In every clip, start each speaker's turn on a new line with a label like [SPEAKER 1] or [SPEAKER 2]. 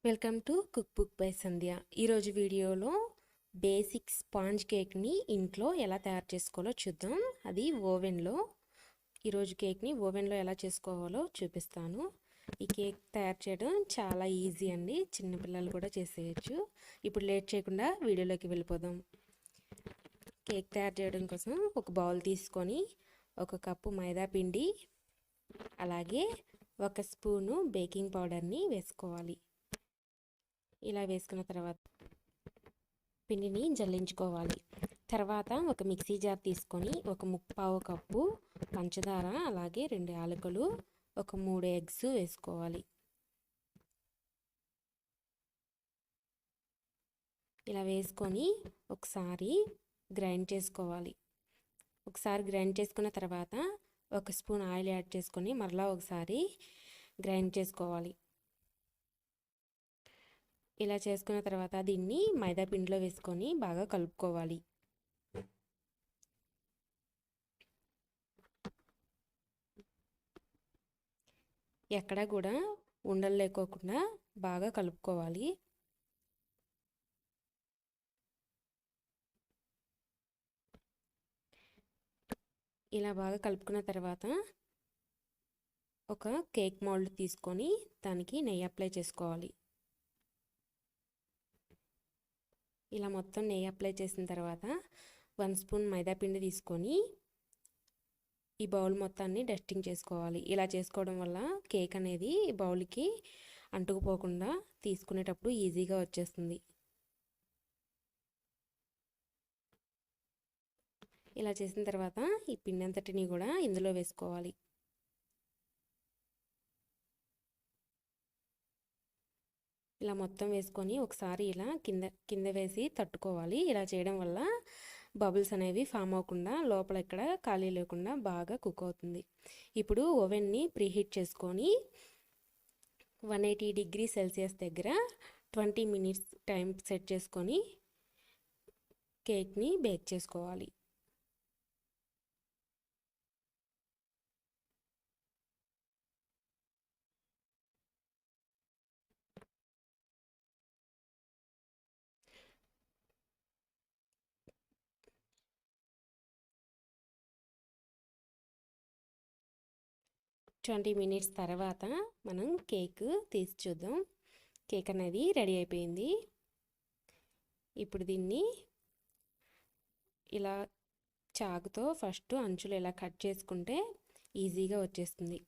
[SPEAKER 1] Welcome to cookbook by Sandhya. ఈరోజు వీడియోలో basic sponge కేక్ని ఇంట్లో ఎలా తయారు చేసుకోవాలో చూద్దాం. అది ఓవెన్లో. ఈరోజు కేక్ని ఓవెన్లో ఎలా చేసుకోవాలో చూపిస్తాను. ఈ కేక్ తయారు చేయడం చాలా ఈజీ అండి, చిన్నపిల్లలు కూడా చేసేయచ్చు. ఇప్పుడు లేట్ చేయకుండా వీడియోలోకి వెళ్ళిపోదాం. కేక్ తయారు చేయడం కోసం ఒక బౌల్ తీసుకొని 1 కప్పు మైదా పిండి, అలాగే 1 స్పూను బేకింగ్ పౌడర్ని వేసుకోవాలి. ఇలా వేసుకున్న తర్వాత పిండిని జల్లించుకోవాలి. తర్వాత ఒక మిక్సీ జార్ తీసుకొని 1/3 కప్పు పంచదార, అలాగే 2 యాలకులు, 3 ఎగ్స్ వేసుకోవాలి. ఇలా వేసుకొని ఒకసారి గ్రైండ్ చేసుకోవాలి. ఒకసారి గ్రైండ్ చేసుకున్న తర్వాత 1 స్పూన్ ఆయిల్ యాడ్ చేసుకొని మరలా ఒకసారి గ్రైండ్ చేసుకోవాలి. ఇలా చేసుకున్న తర్వాత దీన్ని మైదా పిండిలో వేసుకొని బాగా కలుపుకోవాలి. ఎక్కడ కూడా ఉండలు లేకోకుండా బాగా కలుపుకోవాలి. ఇలా బాగా కలుపుకున్న తర్వాత ఒక కేక్ మౌల్డ్ తీసుకొని దానికి నెయ్యి అప్లై చేసుకోవాలి. ఇలా మొత్తం నెయ్యి అప్లై చేసిన తర్వాత 1 స్పూన్ మైదా పిండి తీసుకొని ఈ బౌల్ మొత్తాన్ని డస్టింగ్ చేసుకోవాలి. ఇలా చేసుకోవడం వల్ల కేక్ అనేది బౌల్కి అంటుకుపోకుండా తీసుకునేటప్పుడు ఈజీగా వచ్చేస్తుంది. ఇలా చేసిన తర్వాత ఈ పిండి అంతటిని కూడా ఇందులో వేసుకోవాలి. ఇలా మొత్తం వేసుకొని ఒకసారి ఇలా కింద వేసి తట్టుకోవాలి. ఇలా చేయడం వల్ల బబుల్స్ అనేవి ఫామ్ అవ్వకుండా లోపల ఎక్కడ ఖాళీ లేకుండా బాగా కుక్ అవుతుంది. ఇప్పుడు ఓవెన్ని ప్రీహీట్ చేసుకొని 180 డిగ్రీ సెల్సియస్ దగ్గర 20 మినిట్స్ టైం సెట్ చేసుకొని కేక్ని బేక్ చేసుకోవాలి. ట్వంటీ మినిట్స్ తర్వాత మనం కేక్ తీసి చూద్దాం. కేక్ అనేది రెడీ అయిపోయింది. ఇప్పుడు దీన్ని ఇలా చాకుతో ఫస్ట్ అంచులు ఇలా కట్ చేసుకుంటే ఈజీగా వచ్చేస్తుంది.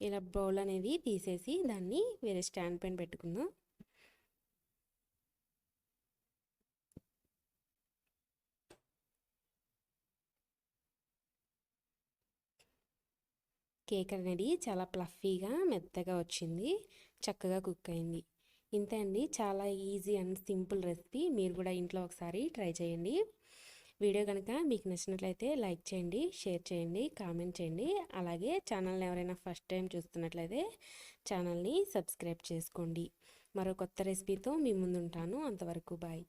[SPEAKER 1] ఇలా బౌల్ అనేది తీసేసి దాన్ని వేరే స్టాండ్ పైన పెట్టుకుందాం. కేక్ అనేది చాలా ప్లఫీగా మెత్తగా వచ్చింది, చక్కగా కుక్ అయింది. ఇంతే అండి, చాలా ఈజీ అండ్ సింపుల్ రెసిపీ. మీరు కూడా ఇంట్లో ఒకసారి ట్రై చేయండి. వీడియో కనుక మీకు నచ్చినట్లయితే లైక్ చేయండి, షేర్ చేయండి, కామెంట్ చేయండి. అలాగే ఛానల్ని ఎవరైనా ఫస్ట్ టైం చూస్తున్నట్లయితే ఛానల్ని సబ్స్క్రైబ్ చేసుకోండి. మరో కొత్త రెసిపీతో మీ ముందుంటాను. అంతవరకు బాయ్.